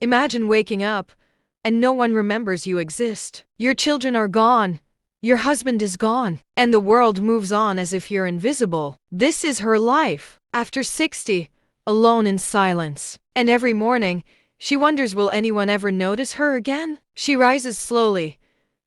Imagine waking up and no one remembers you exist. Your children are gone. Your husband is gone. And the world moves on as if you're invisible. This is her life. After 60, alone in silence. And every morning, she wonders, will anyone ever notice her again? She rises slowly,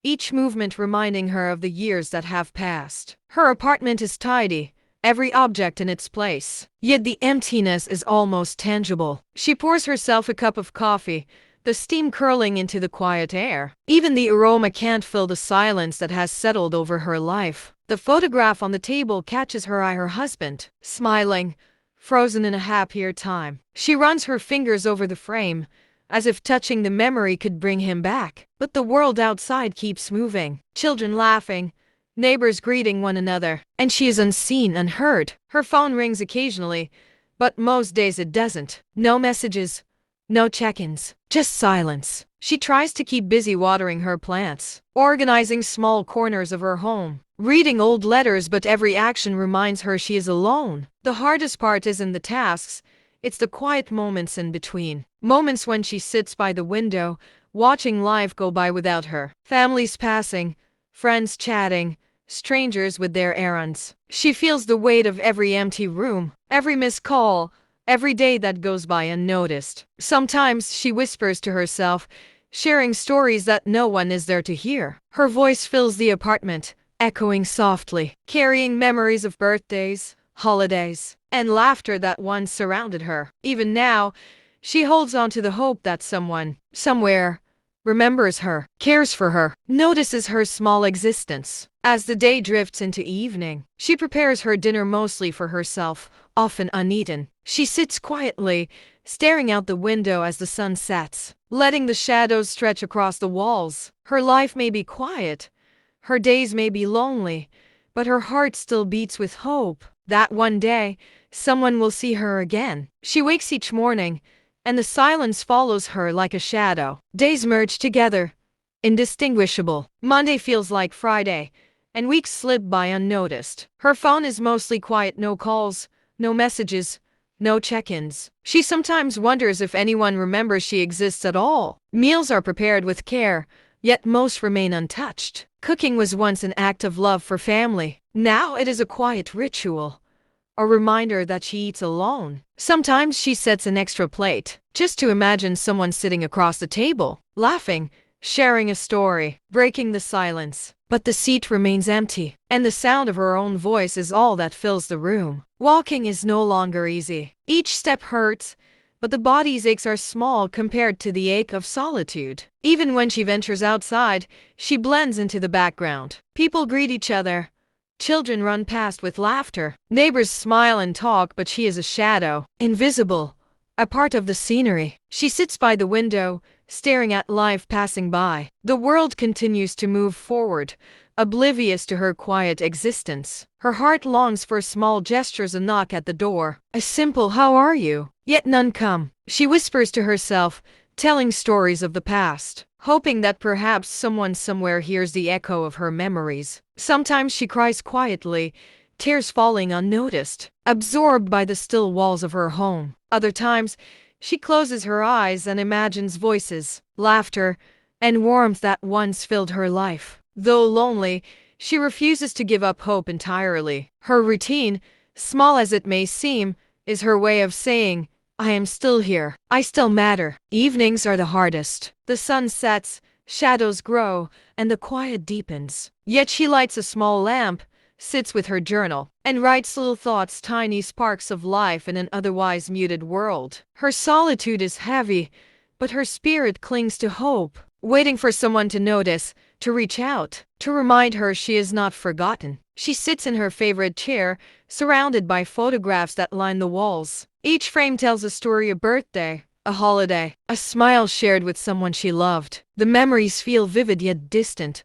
each movement reminding her of the years that have passed. Her apartment is tidy, every object in its place. Yet the emptiness is almost tangible. She pours herself a cup of coffee, the steam curling into the quiet air. Even the aroma can't fill the silence that has settled over her life. The photograph on the table catches her eye, her husband, smiling, frozen in a happier time. She runs her fingers over the frame, as if touching the memory could bring him back. But the world outside keeps moving. Children laughing, neighbors greeting one another, and she is unseen, unheard. Her phone rings occasionally, but most days it doesn't. No messages, no check-ins, just silence. She tries to keep busy watering her plants, organizing small corners of her home, reading old letters, but every action reminds her she is alone. The hardest part isn't the tasks, it's the quiet moments in between. Moments when she sits by the window, watching life go by without her. Families passing, friends chatting, strangers with their errands. She feels the weight of every empty room, every missed call, every day that goes by unnoticed. Sometimes she whispers to herself, sharing stories that no one is there to hear. Her voice fills the apartment, echoing softly, carrying memories of birthdays, holidays, and laughter that once surrounded her. Even now, she holds on to the hope that someone, somewhere, remembers her, cares for her, notices her small existence. As the day drifts into evening, she prepares her dinner mostly for herself, often uneaten. She sits quietly, staring out the window as the sun sets, letting the shadows stretch across the walls. Her life may be quiet, her days may be lonely, but her heart still beats with hope that one day, someone will see her again. She wakes each morning, and the silence follows her like a shadow. Days merge together, indistinguishable. Monday feels like Friday, and weeks slip by unnoticed. Her phone is mostly quiet, no calls, no messages, no check-ins. She sometimes wonders if anyone remembers she exists at all. Meals are prepared with care, yet most remain untouched. Cooking was once an act of love for family. Now it is a quiet ritual, a reminder that she eats alone. Sometimes she sets an extra plate, just to imagine someone sitting across the table, laughing, sharing a story, breaking the silence. But the seat remains empty, and the sound of her own voice is all that fills the room. Walking is no longer easy. Each step hurts, but the body's aches are small compared to the ache of solitude. Even when she ventures outside, she blends into the background. People greet each other. Children run past with laughter. Neighbors smile and talk, but she is a shadow, invisible, a part of the scenery. She sits by the window, staring at life passing by. The world continues to move forward, oblivious to her quiet existence. Her heart longs for small gestures, a knock at the door, a simple "How are you?" Yet none come. She whispers to herself, telling stories of the past, hoping that perhaps someone somewhere hears the echo of her memories. Sometimes she cries quietly, tears falling unnoticed, absorbed by the still walls of her home. Other times, she closes her eyes and imagines voices, laughter, and warmth that once filled her life. Though lonely, she refuses to give up hope entirely. Her routine, small as it may seem, is her way of saying, I am still here. I still matter. Evenings are the hardest. The sun sets, shadows grow, and the quiet deepens. Yet she lights a small lamp, sits with her journal, and writes little thoughts, tiny sparks of life in an otherwise muted world. Her solitude is heavy, but her spirit clings to hope, waiting for someone to notice, to reach out, to remind her she is not forgotten. She sits in her favorite chair, surrounded by photographs that line the walls. Each frame tells a story: a birthday, a holiday, a smile shared with someone she loved. The memories feel vivid yet distant,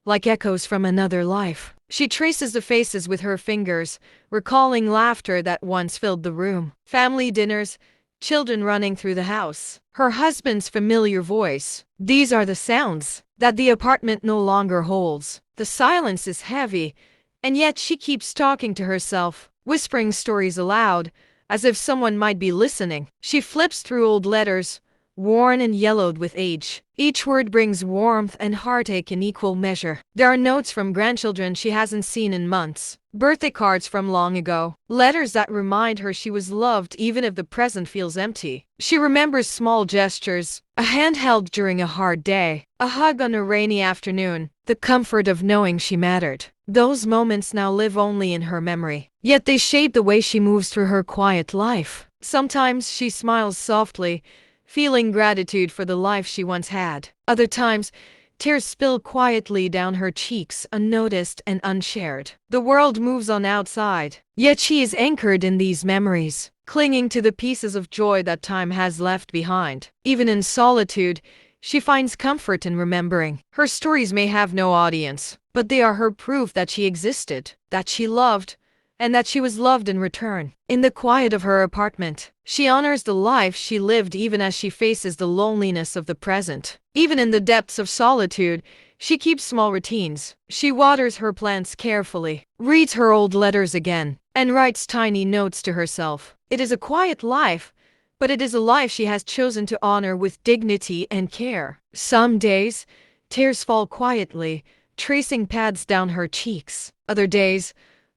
like echoes from another life. She traces the faces with her fingers, recalling laughter that once filled the room. Family dinners, children running through the house, her husband's familiar voice. These are the sounds that the apartment no longer holds. The silence is heavy, and yet she keeps talking to herself, whispering stories aloud, as if someone might be listening. She flips through old letters, worn and yellowed with age. Each word brings warmth and heartache in equal measure. There are notes from grandchildren she hasn't seen in months, birthday cards from long ago, letters that remind her she was loved even if the present feels empty. She remembers small gestures, a hand held during a hard day, a hug on a rainy afternoon, the comfort of knowing she mattered. Those moments now live only in her memory, yet they shape the way she moves through her quiet life. Sometimes she smiles softly, feeling gratitude for the life she once had. Other times, tears spill quietly down her cheeks, unnoticed and unshared. The world moves on outside, yet she is anchored in these memories, clinging to the pieces of joy that time has left behind. Even in solitude, she finds comfort in remembering. Her stories may have no audience, but they are her proof that she existed, that she loved, and that she was loved in return. In the quiet of her apartment, she honors the life she lived even as she faces the loneliness of the present. Even in the depths of solitude, she keeps small routines. She waters her plants carefully, reads her old letters again, and writes tiny notes to herself. It is a quiet life, but it is a life she has chosen to honor with dignity and care. Some days, tears fall quietly, tracing paths down her cheeks. Other days,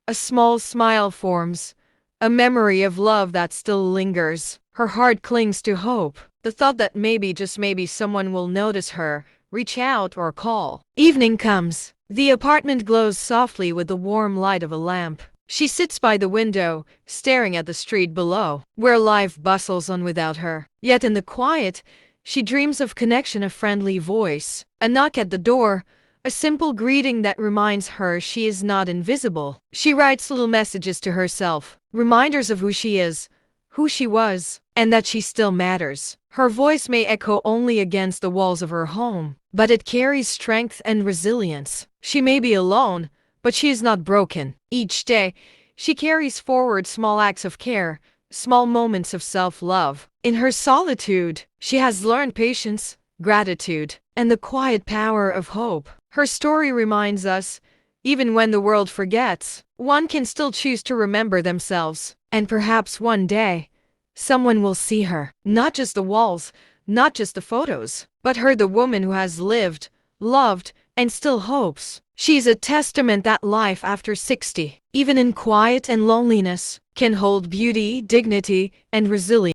a small smile forms, a memory of love that still lingers. Her heart clings to hope, the thought that maybe, just maybe, someone will notice her, reach out or call. Evening comes. The apartment glows softly with the warm light of a lamp. She sits by the window, staring at the street below, where life bustles on without her. Yet in the quiet, she dreams of connection, a friendly voice, a knock at the door, a simple greeting that reminds her she is not invisible. She writes little messages to herself, reminders of who she is, who she was, and that she still matters. Her voice may echo only against the walls of her home, but it carries strength and resilience. She may be alone, but she is not broken. Each day, she carries forward small acts of care, small moments of self-love. In her solitude, she has learned patience, gratitude, and the quiet power of hope. Her story reminds us, even when the world forgets, one can still choose to remember themselves. And perhaps one day, someone will see her. Not just the walls, not just the photos, but her, the woman who has lived, loved, and still hopes. She's a testament that life after 60, even in quiet and loneliness, can hold beauty, dignity, and resilience.